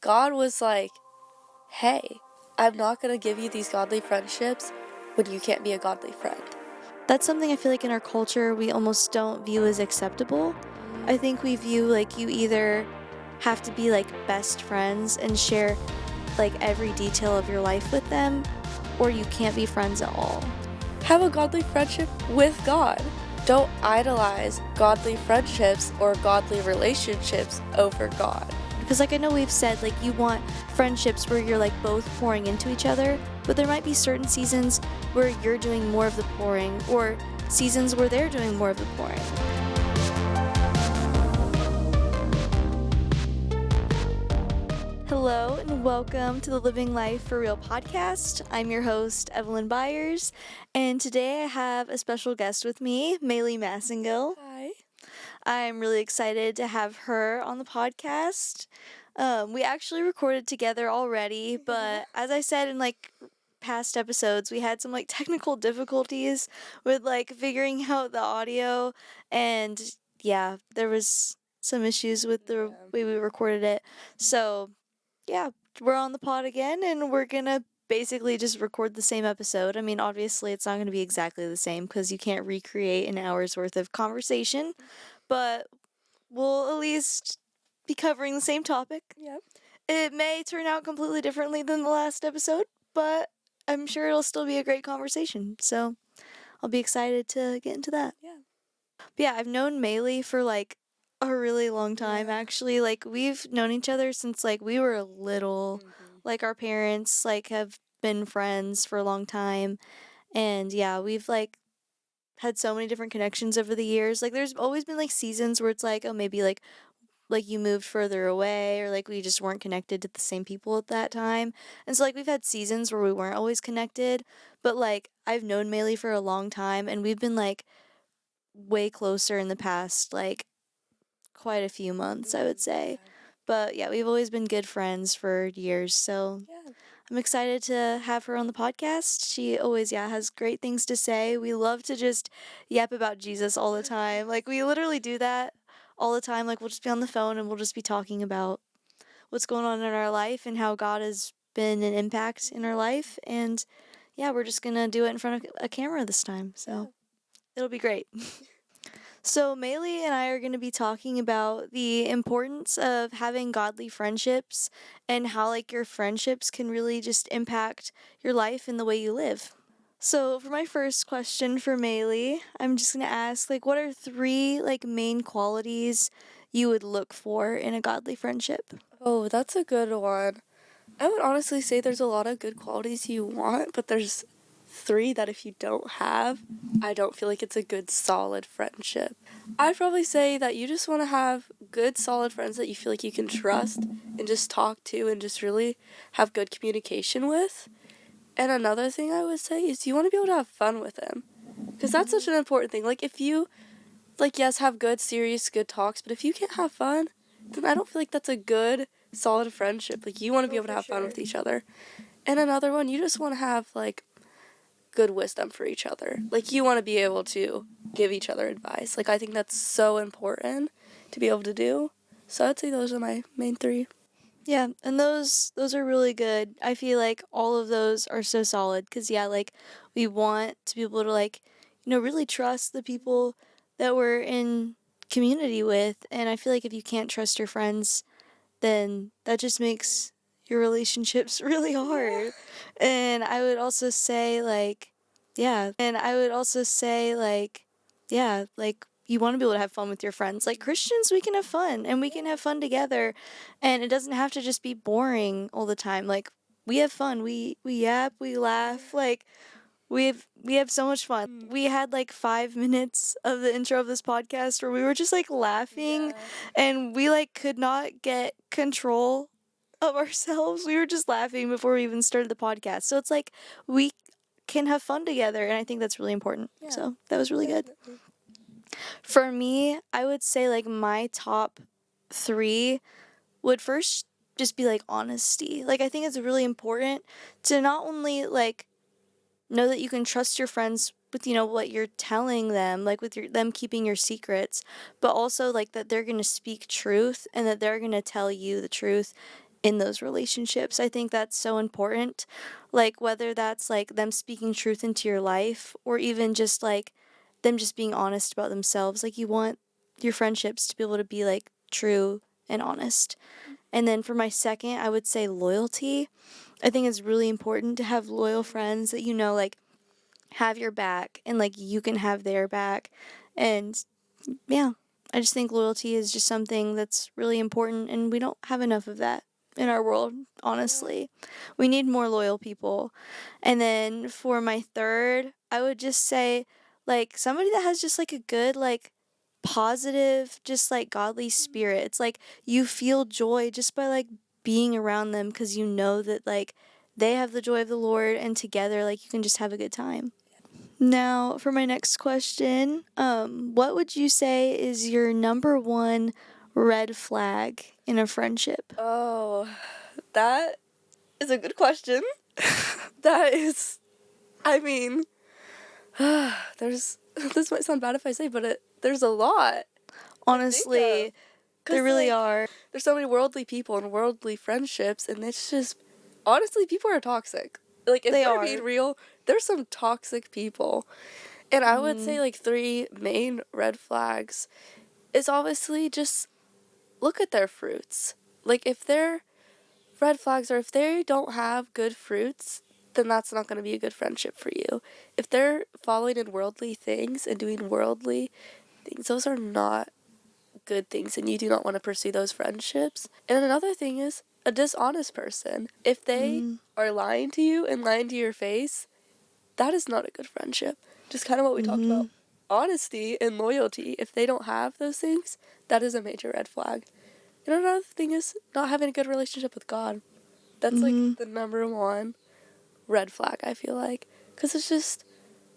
God was like, hey, I'm not going to give you these godly friendships when you can't be a godly friend. That's something I feel like in our culture we almost don't view as acceptable. I think we view like you either have to be like best friends and share like every detail of your life with them, or you can't be friends at all. Have a godly friendship with God. Don't idolize godly friendships or godly relationships over God. Because like I know we've said like you want friendships where you're like both pouring into each other, but there might be certain seasons where you're doing more of the pouring, or seasons where they're doing more of the pouring. Hello and welcome to the Living Life for Real podcast. I'm your host, Evelyn Byers, and today I have a special guest with me, Maeleigh Massengill. Hi. I'm really excited to have her on the podcast. We actually recorded together already, but as I said in like past episodes, we had some like technical difficulties with like figuring out the audio, and yeah, there was some issues with the way we recorded it. So yeah, we're on the pod again, and we're gonna basically just record the same episode. I mean, obviously, it's not going to be exactly the same because you can't recreate an hour's worth of conversation, but we'll at least be covering the same topic. Yep. It may turn out completely differently than the last episode, but I'm sure it'll still be a great conversation. So I'll be excited to get into that. Yeah. But yeah, I've known Maeleigh for like a really long time, actually. Like, we've known each other since like we were little. Like, our parents like have been friends for a long time. And yeah, we've like had so many different connections over the years. Like, there's always been like seasons where it's like, oh, maybe like you moved further away, or like we just weren't connected to the same people at that time. And so like we've had seasons where we weren't always connected, but like I've known Maeleigh for a long time, and we've been like way closer in the past like quite a few months, I would say. But yeah, we've always been good friends for years, so Yeah. I'm excited to have her on the podcast. She always, has great things to say. We love to just yap about Jesus all the time. Like, we literally do that all the time. Like, we'll just be on the phone and we'll just be talking about what's going on in our life and how God has been an impact in our life. And yeah, we're just going to do it in front of a camera this time. So it'll be great. So, Maeleigh and I are going to be talking about the importance of having godly friendships and how, like, your friendships can really just impact your life and the way you live. So, for my first question for Maeleigh, I'm just going to ask, like, what are 3, like, main qualities you would look for in a godly friendship? Oh, that's a good one. I would honestly say there's a lot of good qualities you want, but there's 3 that if you don't have, I don't feel like it's a good, solid friendship. I'd probably say that you just want to have good, solid friends that you feel like you can trust and just talk to and just really have good communication with. And another thing I would say is you want to be able to have fun with them. Because that's such an important thing. Like, if you, like, yes, have good, serious, good talks, but if you can't have fun, then I don't feel like that's a good, solid friendship. Like, you want to be able to have fun with each other. And another one, you just want to have, like, good wisdom for each other. Like, you want to be able to give each other advice. Like, I think that's so important to be able to do. So I'd say those are my main 3. Yeah, and those are really good. I feel like all of those are so solid because like we want to be able to like really trust the people that we're in community with, and I feel like if you can't trust your friends, then that just makes your relationships really hard. And I would also say like like you want to be able to have fun with your friends. Like, Christians, we can have fun and we can have fun together, and it doesn't have to just be boring all the time. Like, we have fun. We yap, we laugh. Like, we have so much fun. We had like 5 minutes of the intro of this podcast where we were just like laughing, and we like could not get control of ourselves. We were just laughing before we even started the podcast. So it's like we can have fun together, and I think that's really important. So that was really good. For me, I would say like my top 3 would first just be like honesty. Like, I think it's really important to not only like know that you can trust your friends with what you're telling them, like with them keeping your secrets, but also like that they're going to speak truth and that they're going to tell you the truth in those relationships. I think that's so important. Like, whether that's like them speaking truth into your life or even just like them just being honest about themselves. Like, you want your friendships to be able to be like true and honest. And then for my second, I would say loyalty. I think it's really important to have loyal friends that you know, like, have your back and like you can have their back. And yeah, I just think loyalty is just something that's really important, and we don't have enough of that in our world, honestly. We need more loyal people. And then for my third, I would just say like somebody that has just like a good, like, positive, just like godly spirit. It's like you feel joy just by like being around them because you know that like they have the joy of the Lord, and together like you can just have a good time. Now, for my next question, what would you say is your number one red flag in a friendship? Oh, that is a good question. That is, I mean, there's, this might sound bad if I say, but there's a lot to think of. Honestly, there 'Cause, really like, are. there's so many worldly people and worldly friendships, and it's just, honestly, people are toxic. Like, if They we're are. being real, there's some toxic people. And I would Mm-hmm. say, like, three main red flags is obviously just look at their fruits. Like, if they're red flags or if they don't have good fruits, then that's not going to be a good friendship for you. If they're following in worldly things and doing worldly things, those are not good things, and you do not want to pursue those friendships. And another thing is a dishonest person. If they Mm-hmm. are lying to you and lying to your face, that is not a good friendship. Just kind of what we talked Mm-hmm. about, honesty and loyalty. If they don't have those things, that is a major red flag. And another thing is not having a good relationship with God. That's like Mm-hmm. the number one red flag, I feel like. Because it's just,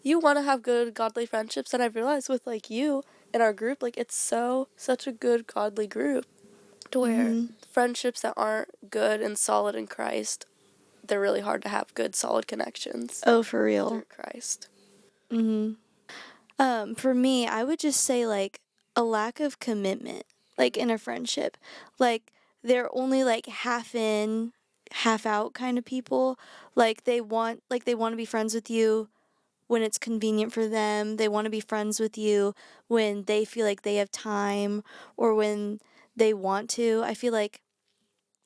you want to have good godly friendships. And I've realized with like you and our group, like it's such a good godly group to where Mm-hmm. friendships that aren't good and solid in Christ, they're really hard to have good solid connections Oh, for real. through Christ. Mm-hmm. For me, I would just say like a lack of commitment, like in a friendship. Like they're only like half in, half out kind of people. Like they want to be friends with you when it's convenient for them. They want to be friends with you when they feel like they have time or when they want to. I feel like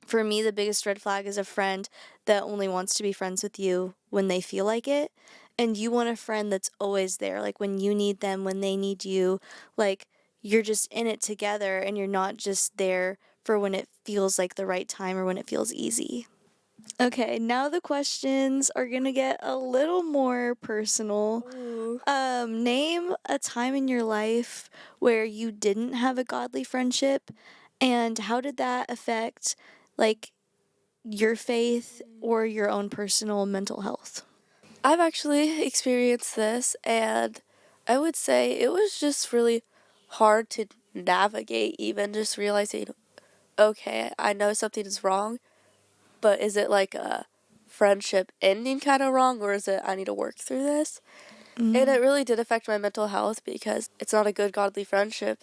for me, the biggest red flag is a friend that only wants to be friends with you when they feel like it. And you want a friend that's always there, like when you need them, when they need you. Like you're just in it together and you're not just there for when it feels like the right time or when it feels easy. Okay, now the questions are gonna get a little more personal. Ooh. Name a time in your life where you didn't have a godly friendship, and how did that affect, like, your faith or your own personal mental health? I've actually experienced this, and I would say it was just really hard to navigate, even just realizing, okay, I know something is wrong, but is it like a friendship ending kind of wrong, or is it I need to work through this? And Mm-hmm. it really did affect my mental health because it's not a good godly friendship.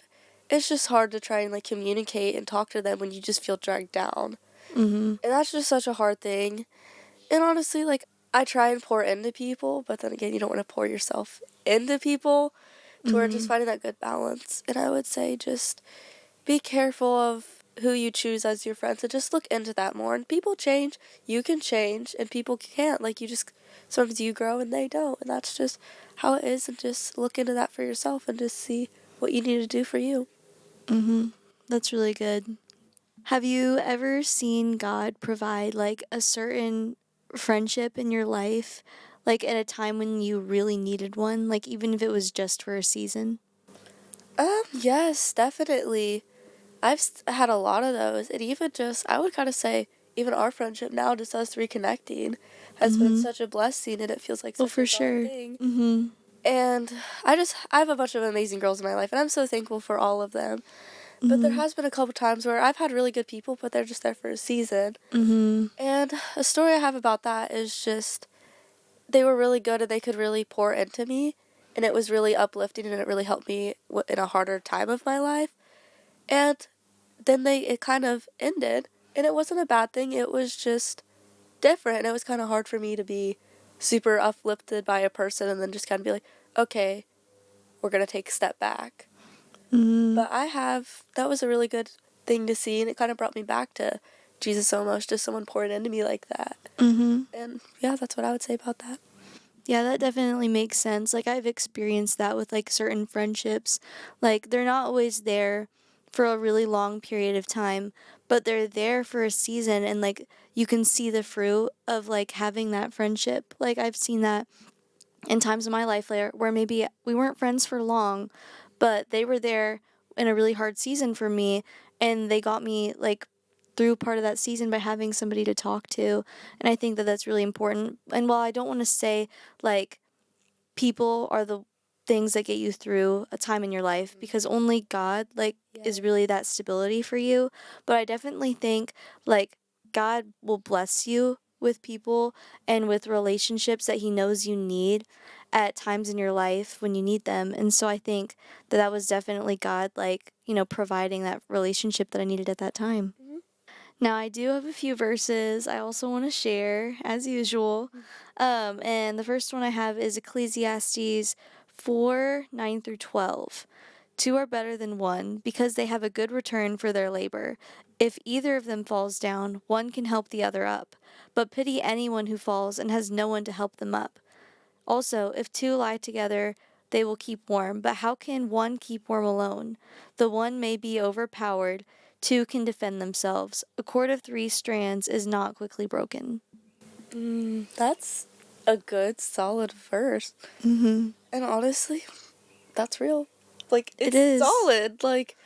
It's just hard to try and like communicate and talk to them when you just feel dragged down. Mm-hmm. And that's just such a hard thing. And honestly, like I try and pour into people, but then again, you don't want to pour yourself into people to where just Mm-hmm. finding that good balance. And I would say just be careful of who you choose as your friends and just look into that more. And people change, you can change, and people can't. Like you just, sometimes you grow and they don't. And that's just how it is. And just look into that for yourself and just see what you need to do for you. Mm-hmm. That's really good. Have you ever seen God provide like a certain friendship in your life, like at a time when you really needed one, like even if it was just for a season? Yes, definitely. Had a lot of those, and even just, I would kind of say, even our friendship now, just us reconnecting, has been Mm-hmm. such a blessing, and it feels like Oh, such for a God sure. thing. Mm-hmm. And I have a bunch of amazing girls in my life, and I'm so thankful for all of them. But there Mm-hmm. has been a couple times where I've had really good people, but they're just there for a season. Mm-hmm. And a story I have about that is just, they were really good and they could really pour into me, and it was really uplifting, and it really helped me in a harder time of my life. And then it kind of ended, And it wasn't a bad thing, it was just different. And it was kind of hard for me to be super uplifted by a person and then just kind of be like, okay, we're going to take a step back. Mm-hmm. But that was a really good thing to see, and it kind of brought me back to Jesus almost, just someone pouring into me like that. Mm-hmm. And yeah, that's what I would say about that. Yeah, that definitely makes sense. Like, I've experienced that with like certain friendships. Like, they're not always there for a really long period of time, but they're there for a season, and like you can see the fruit of like having that friendship. Like, I've seen that in times of my life where maybe we weren't friends for long, but they were there in a really hard season for me, and they got me like through part of that season by having somebody to talk to. And I think that that's really important. And while I don't want to say like people are the things that get you through a time in your life, because only God like is really that stability for you, but I definitely think like God will bless you with people and with relationships that he knows you need at times in your life when you need them. And so I think that that was definitely God, like, providing that relationship that I needed at that time. Mm-hmm. Now, I do have a few verses I also want to share, as usual. And the first one I have is Ecclesiastes 4:9-12. Two are better than one, because they have a good return for their labor. If either of them falls down, one can help the other up. But pity anyone who falls and has no one to help them up. Also, if two lie together, they will keep warm. But how can one keep warm alone? The one may be overpowered, two can defend themselves. A cord of 3 strands is not quickly broken. That's a good, solid verse. Mm-hmm. And honestly, that's real. Like, It it's is. solid. Like,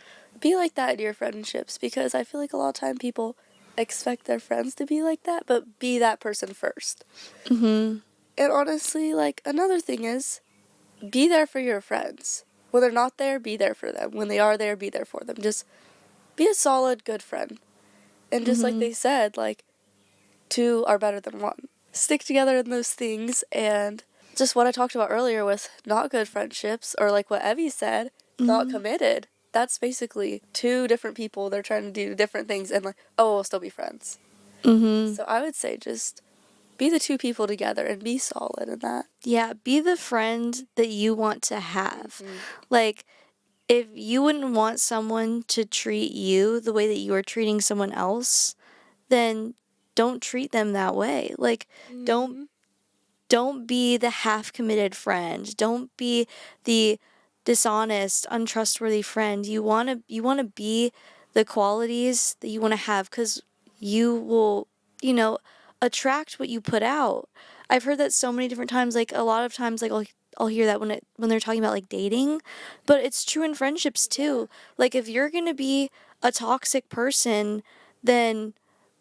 be like that in your friendships, because I feel like a lot of time people expect their friends to be like that, but be that person first. Mm-hmm. And honestly, like, another thing is, be there for your friends. When they're not there, be there for them. When they are there, be there for them. Just be a solid, good friend. And just like Mm-hmm. they said, like, two are better than one. Stick together in those things, and just what I talked about earlier with not good friendships, or like what Evie said, not Mm-hmm. committed. That's basically two different people. They're trying to do different things, and like, oh, we'll still be friends. Mm-hmm. So I would say just be the two people together and be solid in that. Yeah, be the friend that you want to have. Mm-hmm. Like, if you wouldn't want someone to treat you the way that you are treating someone else, then don't treat them that way. Like, don't Mm-hmm. don't be the half committed friend. Don't be the dishonest, untrustworthy friend. You want to be the qualities that you want to have, cuz you will, you know, attract what you put out. I've heard that so many different times, like a lot of times like I'll hear that when they're talking about like dating, but it's true in friendships too. Like, if you're going to be a toxic person, then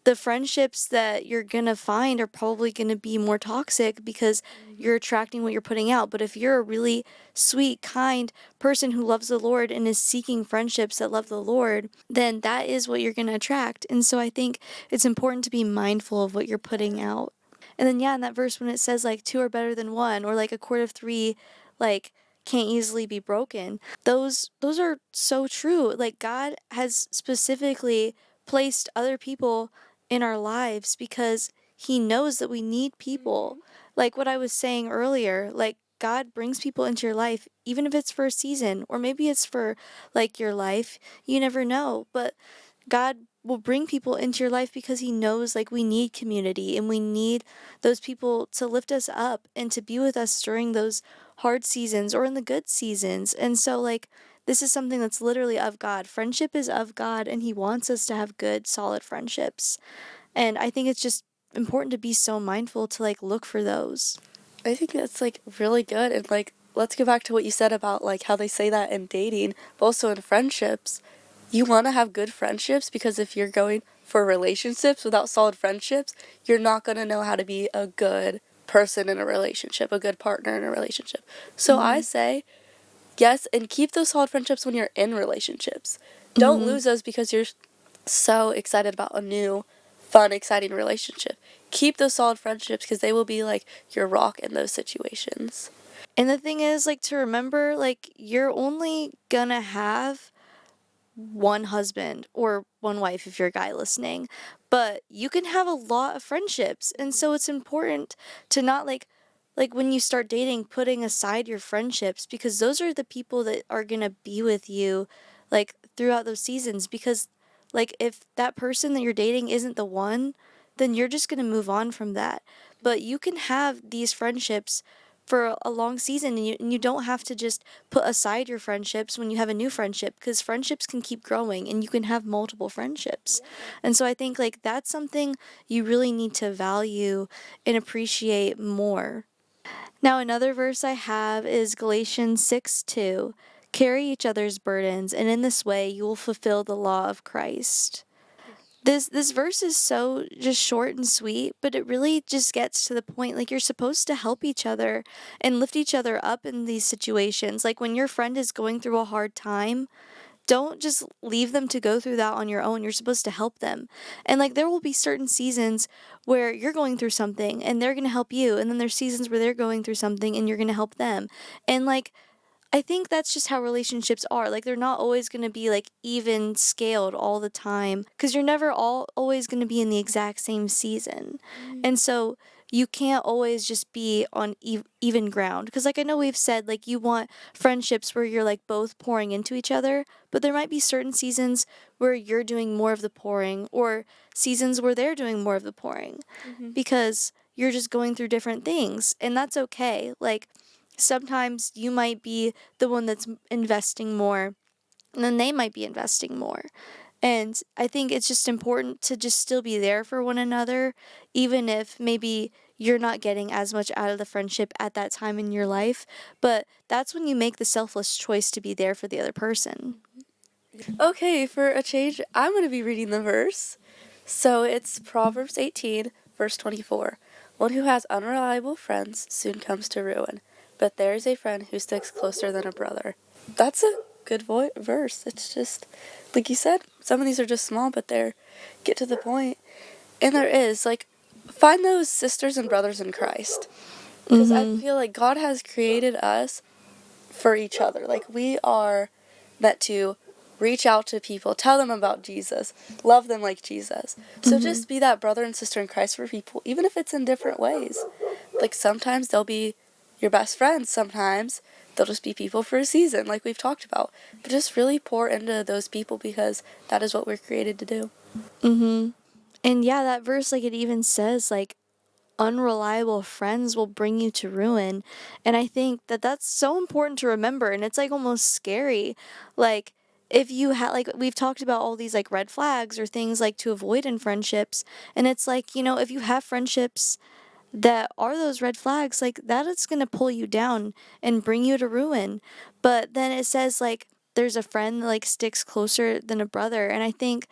the friendships that you're gonna find are probably gonna be more toxic, because you're attracting what you're putting out. But if you're a really sweet, kind person who loves the Lord and is seeking friendships that love the Lord, then that is what you're gonna attract. And so I think it's important to be mindful of what you're putting out. And then, yeah, in that verse when it says like two are better than one, or like a cord of 3, like, can't easily be broken. Those are so true. Like, God has specifically placed other people in our lives because he knows that we need people. Like what I was saying earlier, like God brings people into your life, even if it's for a season, or maybe it's for like your life. You never know. But God will bring people into your life because he knows like we need community, and we need those people to lift us up and to be with us during those hard seasons or in the good seasons. And so, like, this is something that's literally of God. Friendship is of God, and he wants us to have good, solid friendships. And I think it's just important to be so mindful to like look for those. I think that's like really good. And like, let's go back to what you said about like how they say that in dating, but also in friendships. You want to have good friendships, because if you're going for relationships without solid friendships, you're not going to know how to be a good person in a relationship, a good partner in a relationship. So I Mm-hmm. say yes, and keep those solid friendships when you're in relationships. Don't Mm-hmm. lose those because you're so excited about a new, fun, exciting relationship. Keep those solid friendships, because they will be like your rock in those situations. And the thing is, like, to remember, like, you're only gonna have one husband or one wife if you're a guy listening, but you can have a lot of friendships. And so it's important to not like when you start dating, putting aside your friendships, because those are the people that are going to be with you like throughout those seasons. Because like if that person that you're dating isn't the one, then you're just going to move on from that. But you can have these friendships for a long season, and you don't have to just put aside your friendships when you have a new friendship, because friendships can keep growing and you can have multiple friendships. And so I think like that's something you really need to value and appreciate more. Now, another verse I have is Galatians 6:2. Carry each other's burdens, and in this way you will fulfill the law of Christ. This verse is so just short and sweet, but it really just gets to the point. Like, you're supposed to help each other and lift each other up in these situations. Like when your friend is going through a hard time, don't just leave them to go through that on your own. You're supposed to help them. And like there will be certain seasons where you're going through something and they're going to help you, and then there's seasons where they're going through something and you're going to help them. And like I think that's just how relationships are. Like they're not always going to be like even scaled all the time, cuz you're never all always going to be in the exact same season. And so you can't always just be on even ground, cuz like I know we've said like you want friendships where you're like both pouring into each other, but there might be certain seasons where you're doing more of the pouring, or seasons where they're doing more of the pouring, because you're just going through different things, and that's okay. Like sometimes you might be the one that's investing more, and then they might be investing more. And I think it's just important to just still be there for one another, even if maybe you're not getting as much out of the friendship at that time in your life. But that's when you make the selfless choice to be there for the other person. Okay, for a change, I'm going to be reading the verse. So it's Proverbs 18, verse 24. One who has unreliable friends soon comes to ruin, but there is a friend who sticks closer than a brother. That's a good verse. It's just, like you said, some of these are just small, but they're get to the point. And there is, like, find those sisters and brothers in Christ. Because I feel like God has created us for each other. Like, we are meant to reach out to people, tell them about Jesus, love them like Jesus. So just be that brother and sister in Christ for people, even if it's in different ways. Like sometimes they'll be your best friends, sometimes they'll just be people for a season, like we've talked about. But just really pour into those people, because that is what we're created to do. And yeah, that verse, like it even says, like, unreliable friends will bring you to ruin. And I think that that's so important to remember. And it's like almost scary. Like, if you had, like, we've talked about all these like red flags or things like to avoid in friendships. And it's like, you know, if you have friendships that are those red flags, like, that is going to pull you down and bring you to ruin. But then it says, like, there's a friend that like sticks closer than a brother. And I think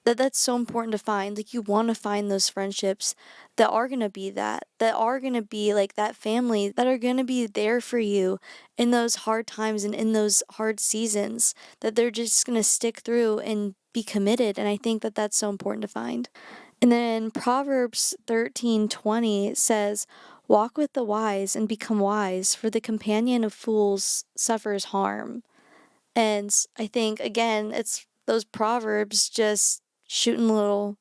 that's so important to find. Like, you want to find those friendships that are going to be that are going to be like that family, that are going to be there for you in those hard times and in those hard seasons, that they're just going to stick through and be committed. And I think that that's so important to find. And then Proverbs 13:20 says, walk with the wise and become wise, for the companion of fools suffers harm. And I think, again, it's those proverbs just shooting little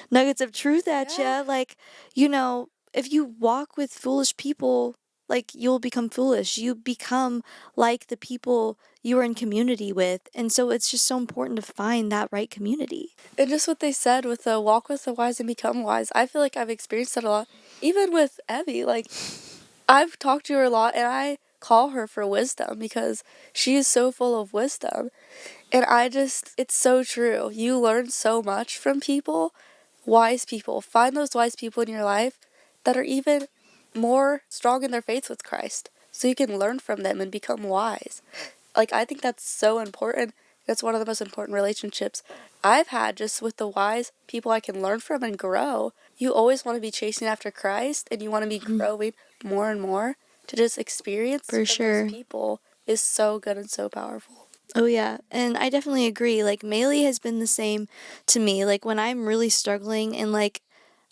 nuggets of truth at you. Like, you know, if you walk with foolish people, like, you'll become foolish. You become like the people you are in community with. And so it's just so important to find that right community. And just what they said with the walk with the wise and become wise, I feel like I've experienced that a lot. Even with Evie, like, I've talked to her a lot, and I call her for wisdom because she is so full of wisdom. And it's so true. You learn so much from people, wise people. Find those wise people in your life that are even more strong in their faith with Christ, so you can learn from them and become wise. Like, I think that's so important. That's one of the most important relationships I've had, just with the wise people I can learn from and grow. You always want to be chasing after Christ, and you want to be growing more and more. To just experience For from sure. those people is so good and so powerful. Oh yeah, and I definitely agree. Like, Maeleigh has been the same to me. Like, when I'm really struggling and like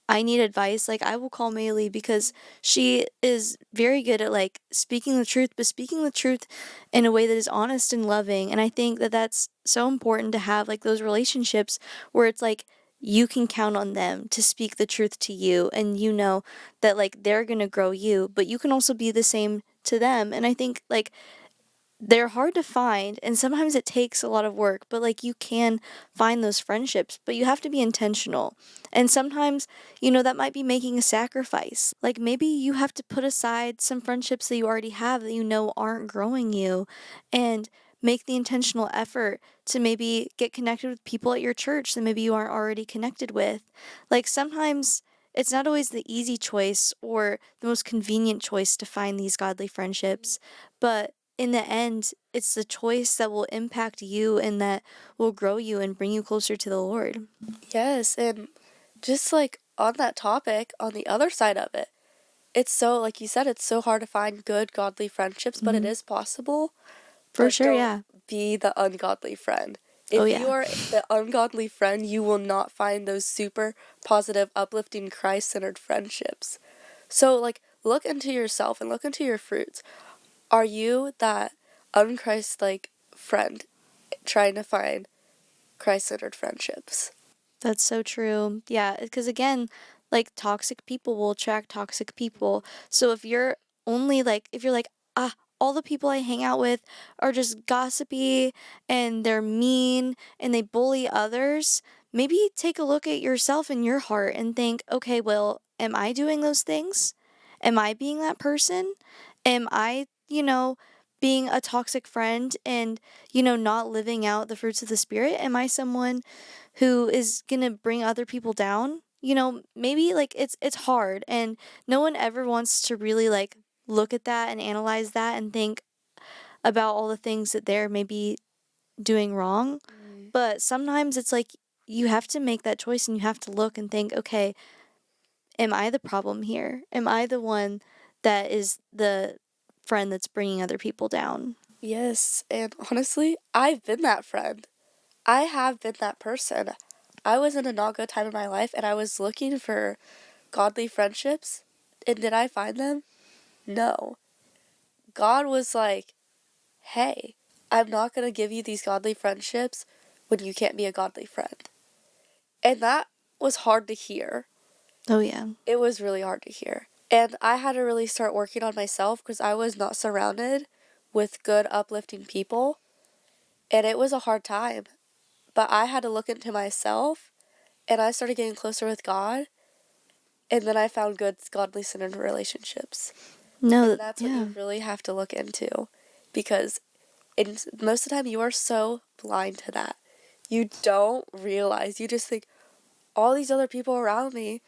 I need advice, like I will call Maeleigh because she is very good at like speaking the truth, but speaking the truth in a way that is honest and loving. And I think that that's so important to have like those relationships where it's like you can count on them to speak the truth to you, and you know that like they're going to grow you, but you can also be the same to them. And I think like they're hard to find, and sometimes it takes a lot of work, but like you can find those friendships, but you have to be intentional. And sometimes, that might be making a sacrifice. Like maybe you have to put aside some friendships that you already have that you know aren't growing you, and make the intentional effort to maybe get connected with people at your church that maybe you aren't already connected with. Like sometimes it's not always the easy choice or the most convenient choice to find these godly friendships, but in the end, it's the choice that will impact you and that will grow you and bring you closer to the Lord. Yes, and just like on that topic, on the other side of it, it's so, like you said, it's so hard to find good, godly friendships, but it Hmm. is possible. For But sure, don't yeah. be the ungodly friend. Oh, If you yeah. are the ungodly friend, you will not find those super positive, uplifting, Christ centered friendships. So, like, look into yourself and look into your fruits. Are you that unchrist like friend trying to find Christ centered friendships? That's so true. Yeah, because again, like toxic people will attract toxic people. So if you're only like, if you're like, all the people I hang out with are just gossipy and they're mean and they bully others, maybe take a look at yourself and your heart and think, okay, well, am I doing those things? Am I being that person? Am I, being a toxic friend and, not living out the fruits of the Spirit? Am I someone who is going to bring other people down? Maybe like it's hard, and no one ever wants to really like look at that and analyze that and think about all the things that they're maybe doing wrong. Mm. But sometimes it's like you have to make that choice and you have to look and think, okay, am I the problem here? Am I the one that is the friend that's bringing other people down? Yes, and honestly, I've been that friend. I have been that person. I was in a not good time in my life and I was looking for godly friendships. And did I find them? No. God was like, hey, I'm not going to give you these godly friendships when you can't be a godly friend. And that was hard to hear. Oh, yeah. It was really hard to hear. And I had to really start working on myself because I was not surrounded with good, uplifting people. And it was a hard time. But I had to look into myself and I started getting closer with God. And then I found good, godly centered relationships. No, And that's what yeah. you really have to look into because most of the time you are so blind to that. You don't realize. You just think all these other people around me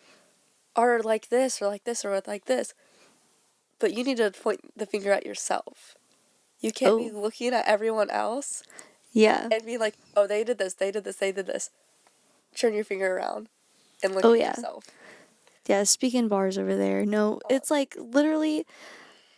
are like this or like this or like this. But you need to point the finger at yourself. You can't be Oh, looking at everyone else yeah. and be like, oh, they did this, they did this, they did this. Turn your finger around and look Oh, at yeah. yourself. Yeah, speaking bars over there. No, Oh, it's like literally,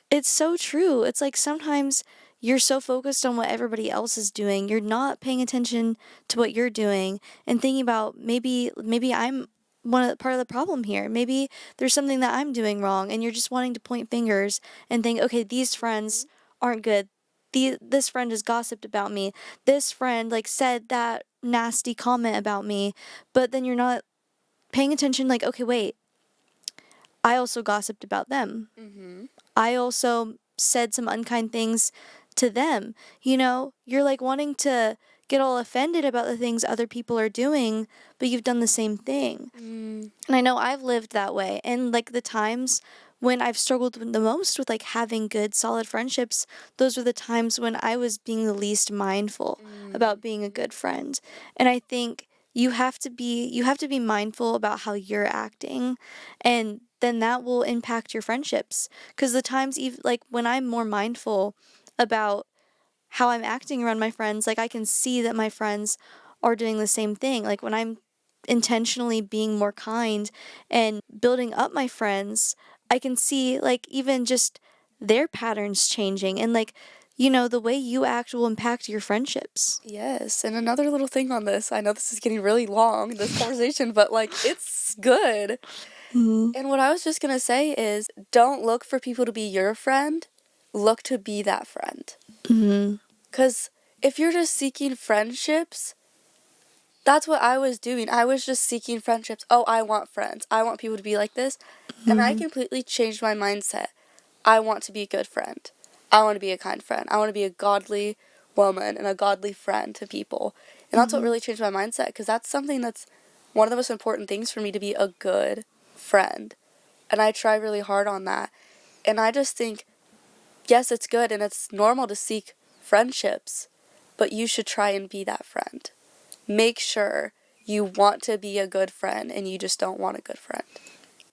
it's so true. It's like sometimes you're so focused on what everybody else is doing, you're not paying attention to what you're doing and thinking about maybe I'm part of the problem here. Maybe there's something that I'm doing wrong, and you're just wanting to point fingers and think, okay, these friends aren't good. This friend has gossiped about me. This friend like said that nasty comment about me, but then you're not paying attention. Like, okay, wait, I also gossiped about them. mm-hmm. I also said some unkind things to them. You're like wanting to get all offended about the things other people are doing, but you've done the same thing. Mm, And I know I've lived that way. And like the times when I've struggled the most with like having good, solid friendships, those were the times when I was being the least mindful mm, about being a good friend. And I think you have to be mindful about how you're acting, and then that will impact your friendships, because the times even like when I'm more mindful about how I'm acting around my friends, like I can see that my friends are doing the same thing. Like when I'm intentionally being more kind and building up my friends, I can see like even just their patterns changing, and like the way you act will impact your friendships. Yes, and another little thing on this, I know this is getting really long, this conversation, but like it's good. Mm-hmm. And what I was just gonna say is don't look for people to be your friend, look to be that friend. Mm-hmm. Because if you're just seeking friendships, that's what I was doing. I was just seeking friendships. Oh, I want friends. I want people to be like this. And I completely changed my mindset. I want to be a good friend. I want to be a kind friend. I want to be a godly woman and a godly friend to people. And that's what really changed my mindset because that's something that's one of the most important things for me to be a good friend. And I try really hard on that. And I just think, yes, it's good and it's normal to seek friendships, but you should try and be that friend. Make sure you want to be a good friend and you just don't want a good friend.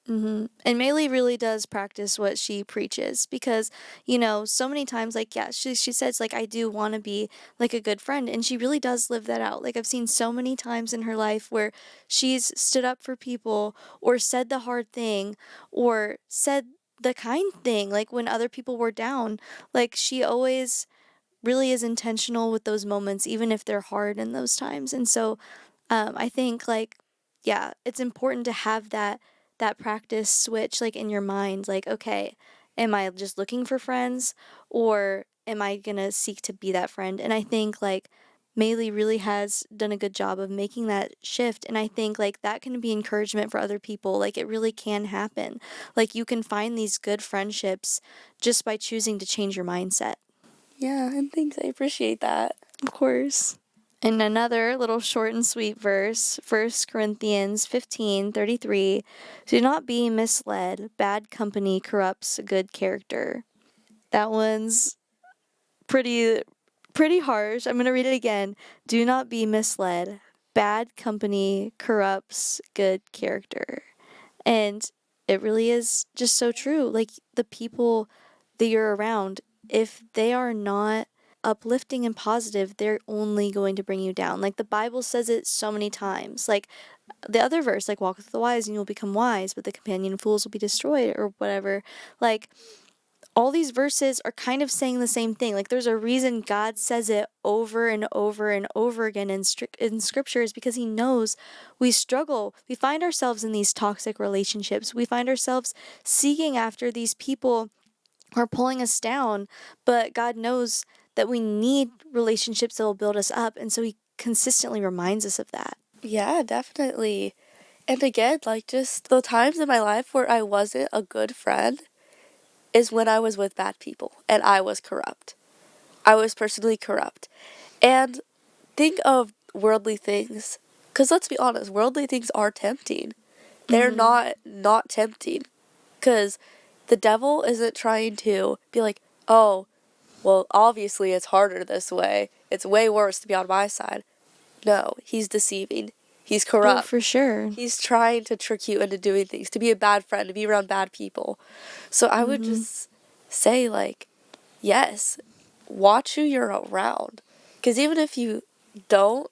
Mm-hmm. And Maeleigh really does practice what she preaches because, so many times, like, yeah, she says, like, I do want to be, like, a good friend. And she really does live that out. Like, I've seen so many times in her life where she's stood up for people or said the hard thing or said the kind thing, like, when other people were down. Like, she always really is intentional with those moments, even if they're hard in those times. And so I think like yeah, it's important to have that practice switch like in your mind. Like, okay, am I just looking for friends or am I gonna seek to be that friend? And I think like Maeleigh really has done a good job of making that shift. And I think like that can be encouragement for other people. Like it really can happen. Like you can find these good friendships just by choosing to change your mindset. Yeah, and thanks. I appreciate that. Of course. And another little short and sweet verse, 1 Corinthians 15:33. Do not be misled. Bad company corrupts good character. That one's pretty harsh. I'm going to read it again. Do not be misled. Bad company corrupts good character. And it really is just so true. Like the people that you're around, if they are not uplifting and positive, they're only going to bring you down. Like the Bible says it so many times. Like the other verse, like walk with the wise and you'll become wise, but the companion of fools will be destroyed or whatever. Like all these verses are kind of saying the same thing. Like there's a reason God says it over and over and over again in scriptures because he knows we struggle. We find ourselves in these toxic relationships. We find ourselves seeking after these people who are pulling us down, but God knows that we need relationships that will build us up, and so he consistently reminds us of that. Yeah, definitely. And again, like just the times in my life where I wasn't a good friend is when I was with bad people and I was corrupt. I was personally corrupt. And think of worldly things. Because let's be honest, worldly things are tempting. They're not tempting. Because the devil isn't trying to be like, oh, well, obviously it's harder this way. It's way worse to be on my side. No, he's deceiving. He's Oh, corrupt. for sure. He's trying to trick you into doing things, to be a bad friend, to be around bad people. So I would just say, like, yes, watch who you're around. Because even if you don't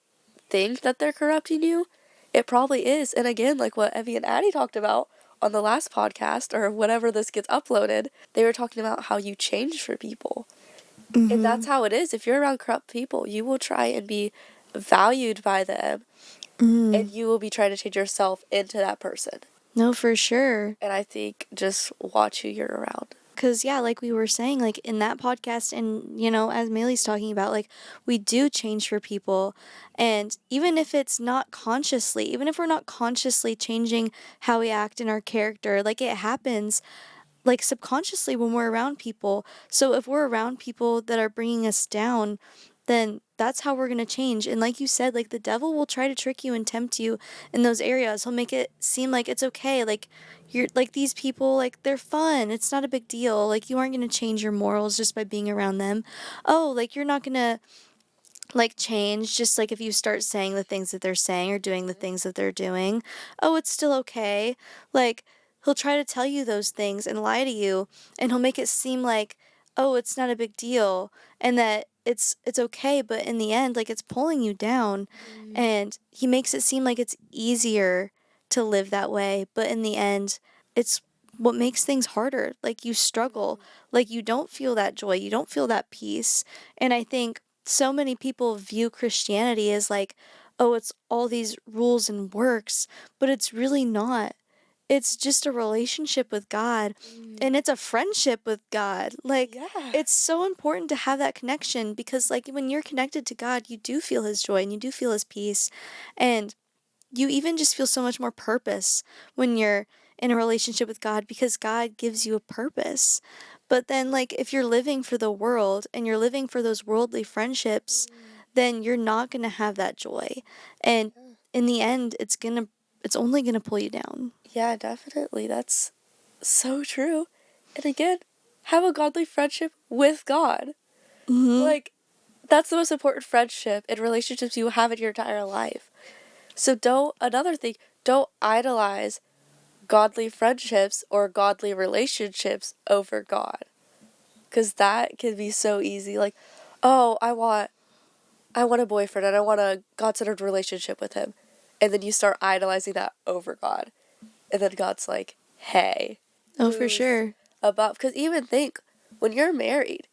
think that they're corrupting you, it probably is. And again, like what Evie and Addie talked about on the last podcast, or whenever this gets uploaded, they were talking about how you change for people. And that's how it is. If you're around corrupt people, you will try and be valued by them, and you will be trying to change yourself into that person. No, for sure. And I think just watch who you're around. Because, yeah, like we were saying, like in that podcast, and, as Maleigh's talking about, like we do change for people. And even if it's not consciously, even if we're not consciously changing how we act in our character, like it happens like subconsciously when we're around people. So if we're around people that are bringing us down, then that's how we're going to change. And like you said, like the devil will try to trick you and tempt you in those areas. He'll make it seem like it's okay. Like you're like these people, like they're fun. It's not a big deal. Like you aren't going to change your morals just by being around them. Oh, like you're not going to like change just like if you start saying the things that they're saying or doing the things that they're doing. Oh, it's still okay. Like he'll try to tell you those things and lie to you, and he'll make it seem like, oh, it's not a big deal and that it's okay, but in the end like it's pulling you down. And he makes it seem like it's easier to live that way, but in the end it's what makes things harder. Like you struggle, like you don't feel that joy, you don't feel that peace. And I think so many people view Christianity as like, oh, it's all these rules and works, but it's really not. It's just a relationship with God and it's a friendship with God. Like, Yeah. it's so important to have that connection because, like, when you're connected to God, you do feel His joy and you do feel His peace. And you even just feel so much more purpose when you're in a relationship with God because God gives you a purpose. But then, like, if you're living for the world and you're living for those worldly friendships, then you're not going to have that joy. And in the end, it's only going to pull you down. Yeah, definitely. That's so true. And again, have a godly friendship with God. Mm-hmm. Like, that's the most important friendship and relationships you have in your entire life. So another thing, don't idolize godly friendships or godly relationships over God. Because that can be so easy. Like, oh, I want a boyfriend and I want a God-centered relationship with him. And then you start idolizing that over God. And then God's like, hey, Oh, for who's sure. above? Because even think, when you're married,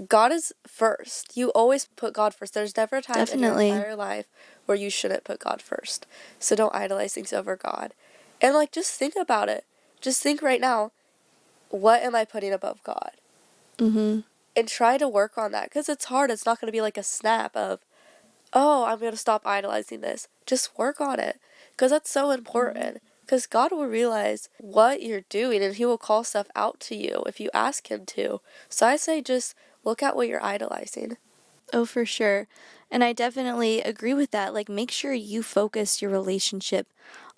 God is first. You always put God first. There's never a time in your Definitely. entire life where you shouldn't put God first. So don't idolize things over God. And like, just think about it. Just think right now, what am I putting above God? Mm-hmm. And try to work on that. Because it's hard. It's not going to be like a snap of, oh, I'm going to stop idolizing this. Just work on it. Because that's so important. Because God will realize what you're doing and He will call stuff out to you if you ask Him to. So I say just look at what you're idolizing. Oh, for sure. And I definitely agree with that. Like, make sure you focus your relationship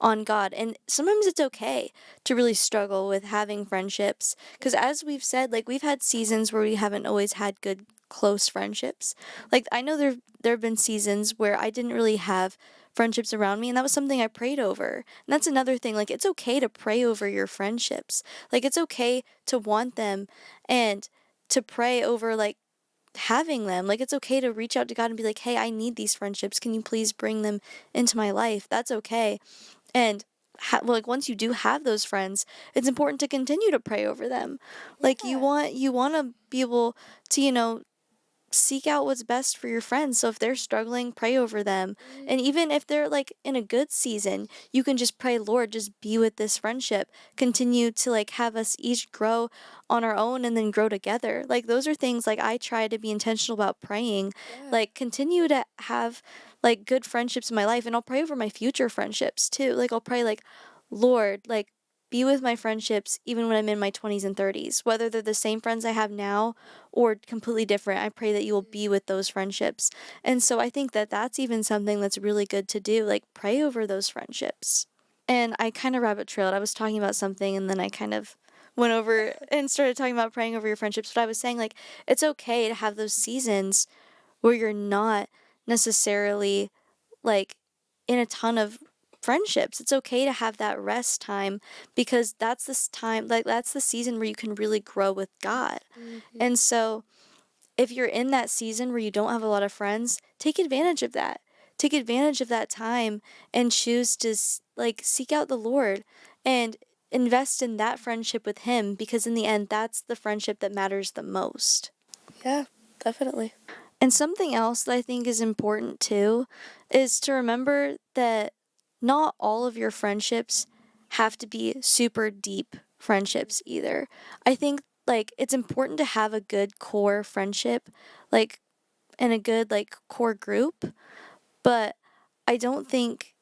on God. And sometimes it's okay to really struggle with having friendships. Because as we've said, like, we've had seasons where we haven't always had good, close friendships. Like, I know there have been seasons where I didn't really have friendships around me, and that was something I prayed over. And that's another thing. Like, it's okay to pray over your friendships. Like, it's okay to want them and to pray over, like, having them. Like, it's okay to reach out to God and be like, hey, I need these friendships. Can you please bring them into my life? That's okay. And like, once you do have those friends, it's important to continue to pray over them. Like, you want to be able to, seek out what's best for your friends. So if they're struggling, pray over them. And even if they're like in a good season, you can just pray, Lord, just be with this friendship. Continue to like have us each grow on our own and then grow together. Like, those are things like I try to be intentional about praying. Yeah. Like, continue to have like good friendships in my life, and I'll pray over my future friendships too. Like, I'll pray like, Lord, like, be with my friendships even when I'm in my 20s and 30s, whether they're the same friends I have now or completely different. I pray that you will be with those friendships. And so I think that that's even something that's really good to do, like pray over those friendships. And I kind of rabbit trailed. I was talking about something and then I kind of went over and started talking about praying over your friendships. But I was saying, like, it's okay to have those seasons where you're not necessarily like in a ton of friendships. It's okay to have that rest time because that's this time, like, that's the season where you can really grow with God. And so if you're in that season where you don't have a lot of friends, take advantage of that. Take advantage of that time and choose to like seek out the Lord and invest in that friendship with Him, because in the end, that's the friendship that matters the most. Yeah, definitely. And something else that I think is important too is to remember that not all of your friendships have to be super deep friendships either. I think like it's important to have a good core friendship, like, and a good like core group, but I don't think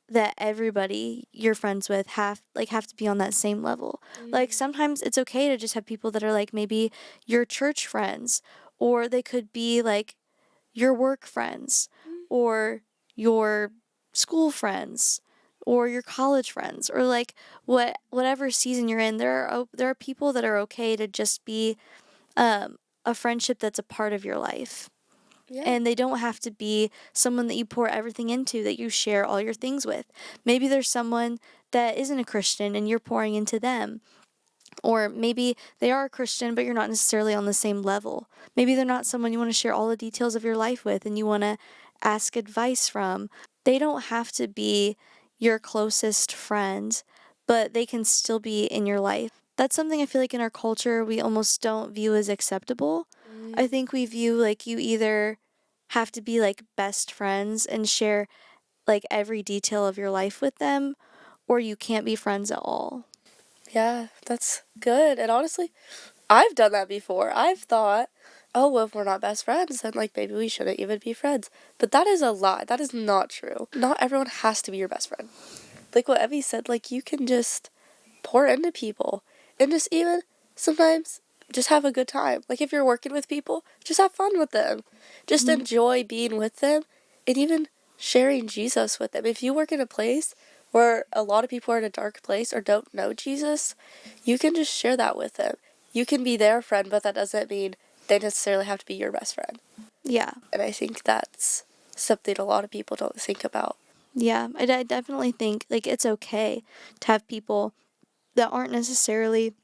that everybody you're friends with have to be on that same level. Like, sometimes it's okay to just have people that are like maybe your church friends, or they could be like your work friends, or your school friends, or your college friends, or like whatever season you're in. There are people that are okay to just be a friendship that's a part of your life. Yeah. And they don't have to be someone that you pour everything into, that you share all your things with. Maybe there's someone that isn't a Christian and you're pouring into them. Or maybe they are a Christian, but you're not necessarily on the same level. Maybe they're not someone you want to share all the details of your life with and you want to ask advice from. They don't have to be your closest friend, but they can still be in your life. That's something I feel like in our culture we almost don't view as acceptable. I think we view like you either have to be like best friends and share like every detail of your life with them, or you can't be friends at all. Yeah, that's good. And honestly, I've done that before. I've thought, oh, well, if we're not best friends, then like maybe we shouldn't even be friends. But that is a lie. That is not true. Not everyone has to be your best friend. Like what Evie said, like you can just pour into people and just even sometimes just have a good time. Like if you're working with people, just have fun with them. Just enjoy being with them and even sharing Jesus with them. If you work in a place where a lot of people are in a dark place or don't know Jesus, you can just share that with them. You can be their friend, but that doesn't mean they necessarily have to be your best friend. Yeah. And I think that's something a lot of people don't think about. Yeah, I definitely think like it's okay to have people that aren't necessarily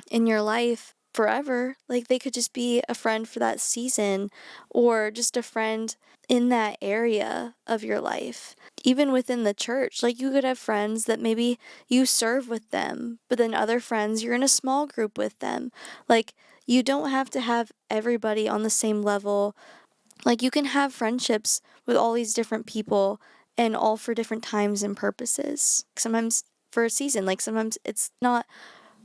in your life forever. Like they could just be a friend for that season or just a friend in that area of your life. Even within the church, like you could have friends that maybe you serve with them, but then other friends you're in a small group with them. Like you don't have to have everybody on the same level. Like you can have friendships with all these different people and all for different times and purposes. Sometimes for a season, like sometimes it's not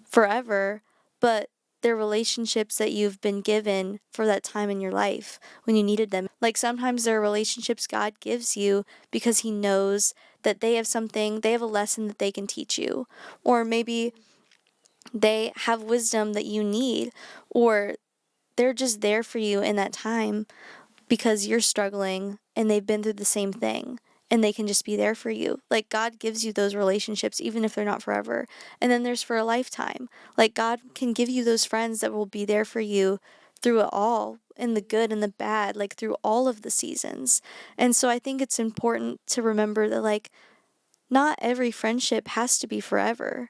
forever, but they're relationships that you've been given for that time in your life when you needed them. Like sometimes they're relationships God gives you because He knows that they have something, they have a lesson that they can teach you. Or maybe they have wisdom that you need, or they're just there for you in that time because you're struggling and they've been through the same thing and they can just be there for you. Like God gives you those relationships even if they're not forever. And then there's for a lifetime. Like God can give you those friends that will be there for you through it all, in the good and the bad, like through all of the seasons. And so I think it's important to remember that like not every friendship has to be forever.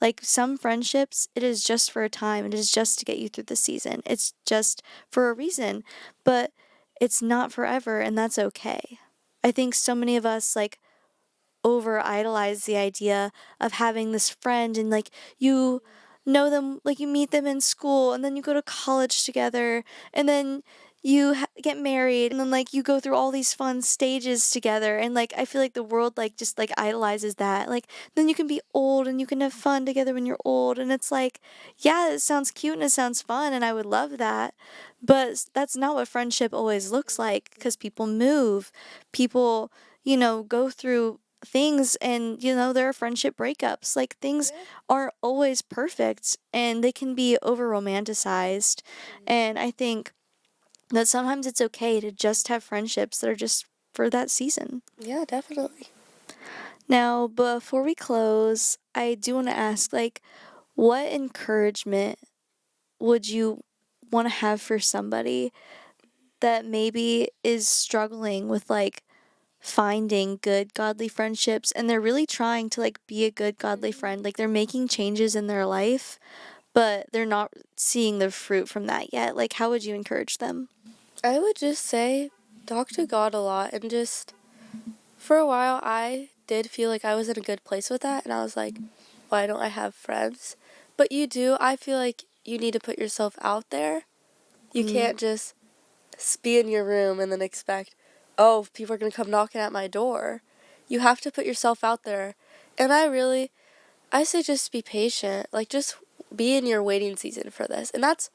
Like some friendships, it is just for a time. It is just to get you through the season. It's just for a reason. But it's not forever, and that's okay. I think so many of us like over idolize the idea of having this friend and like you know them, like you meet them in school and then you go to college together and then you get married and then like you go through all these fun stages together and like I feel like the world like just like idolizes that. Like then you can be old and you can have fun together when you're old and it's like yeah, it sounds cute and it sounds fun and I would love that. But that's not what friendship always looks like because people move. People, go through things and there are friendship breakups. Like things aren't always perfect and they can be over romanticized. And I think that sometimes it's okay to just have friendships that are just for that season. Yeah, definitely. Now, before we close, I do want to ask like what encouragement would you want to have for somebody that maybe is struggling with like finding good godly friendships and they're really trying to like be a good godly friend, like they're making changes in their life but they're not seeing the fruit from that yet? Like how would you encourage them? I would just say talk to God a lot and just for a while I did feel like I was in a good place with that and I was like, why don't I have friends? But you do, I feel like you need to put yourself out there. You can't just be in your room and then expect, oh, people are going to come knocking at my door. You have to put yourself out there. And I say just be patient. Like, just be in your waiting season for this. And that's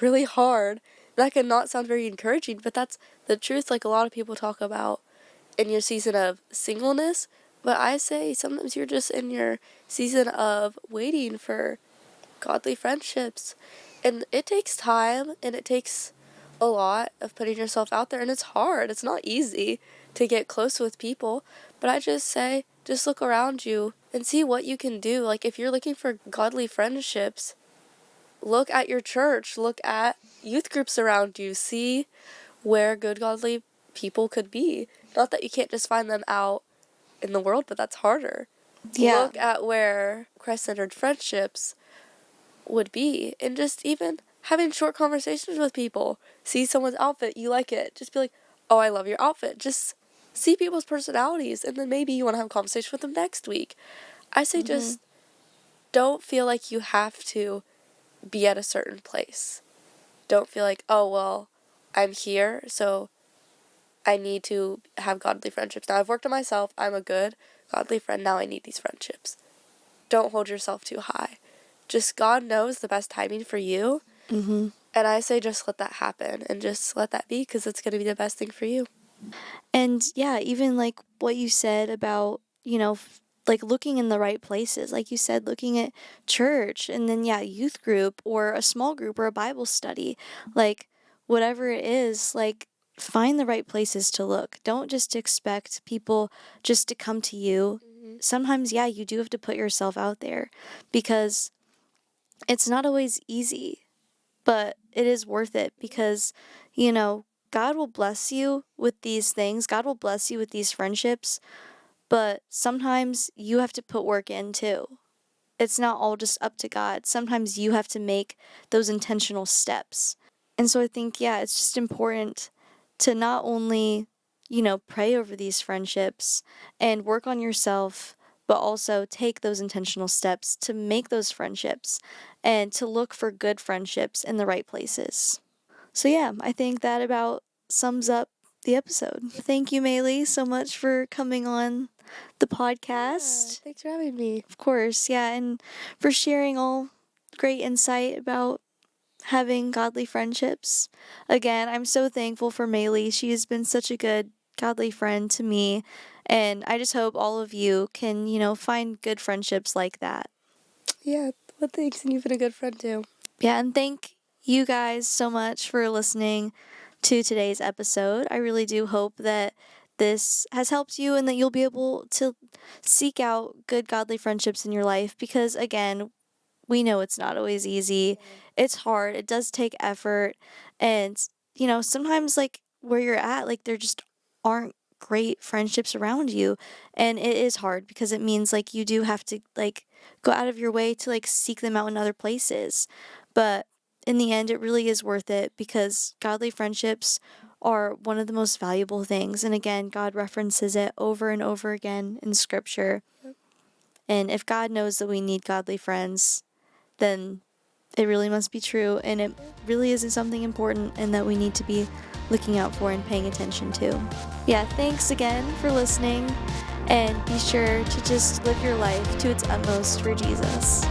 really hard. That can not sound very encouraging, but that's the truth. Like, a lot of people talk about in your season of singleness. But I say sometimes you're just in your season of waiting for godly friendships. And it takes time and it takes a lot of putting yourself out there. And it's hard. It's not easy to get close with people. But I just say, just look around you and see what you can do. Like, if you're looking for godly friendships, look at your church, look at youth groups around you, see where good godly people could be. Not that you can't just find them out in the world, but that's harder. Yeah. Look at where Christ-centered friendships would be, and just even having short conversations with people. See someone's outfit, you like it, just be like, oh, I love your outfit. Just see people's personalities, and then maybe you want to have a conversation with them next week. I say just don't feel like you have to be at a certain place. Don't feel like, oh, well, I'm here, so I need to have godly friendships. Now I've worked on myself. I'm a good, godly friend. Now I need these friendships. Don't hold yourself too high. Just God knows the best timing for you. Mm-hmm. And I say just let that happen and just let that be, because it's going to be the best thing for you. And yeah, even like what you said about, like looking in the right places, like you said, looking at church and then, yeah, youth group or a small group or a Bible study, like whatever it is, like find the right places to look. Don't just expect people just to come to you. Sometimes, yeah, you do have to put yourself out there because it's not always easy, but it is worth it because, God will bless you with these things. God will bless you with these friendships, but sometimes you have to put work in too. It's not all just up to God. Sometimes you have to make those intentional steps. And so I think, yeah, it's just important to not only, pray over these friendships and work on yourself, but also take those intentional steps to make those friendships and to look for good friendships in the right places. So, yeah, I think that about sums up the episode. Thank you, Maeleigh, so much for coming on the podcast. Yeah, thanks for having me. Of course, yeah, and for sharing all great insight about having godly friendships. Again, I'm so thankful for Maeleigh. She has been such a good, godly friend to me, and I just hope all of you can, find good friendships like that. Yeah, well, thanks, and you've been a good friend too. Yeah, and thank you guys so much for listening to today's episode. I really do hope that this has helped you and that you'll be able to seek out good, godly friendships in your life because, again, we know it's not always easy. It's hard. It does take effort. And, sometimes, like, where you're at, like, there just aren't great friendships around you. And it is hard because it means, like, you do have to, like, go out of your way to, like, seek them out in other places. But in the end, it really is worth it because godly friendships are one of the most valuable things. And again, God references it over and over again in Scripture. And if God knows that we need godly friends, then it really must be true. And it really isn't something important and that we need to be looking out for and paying attention to. Yeah, thanks again for listening. And be sure to just live your life to its utmost for Jesus.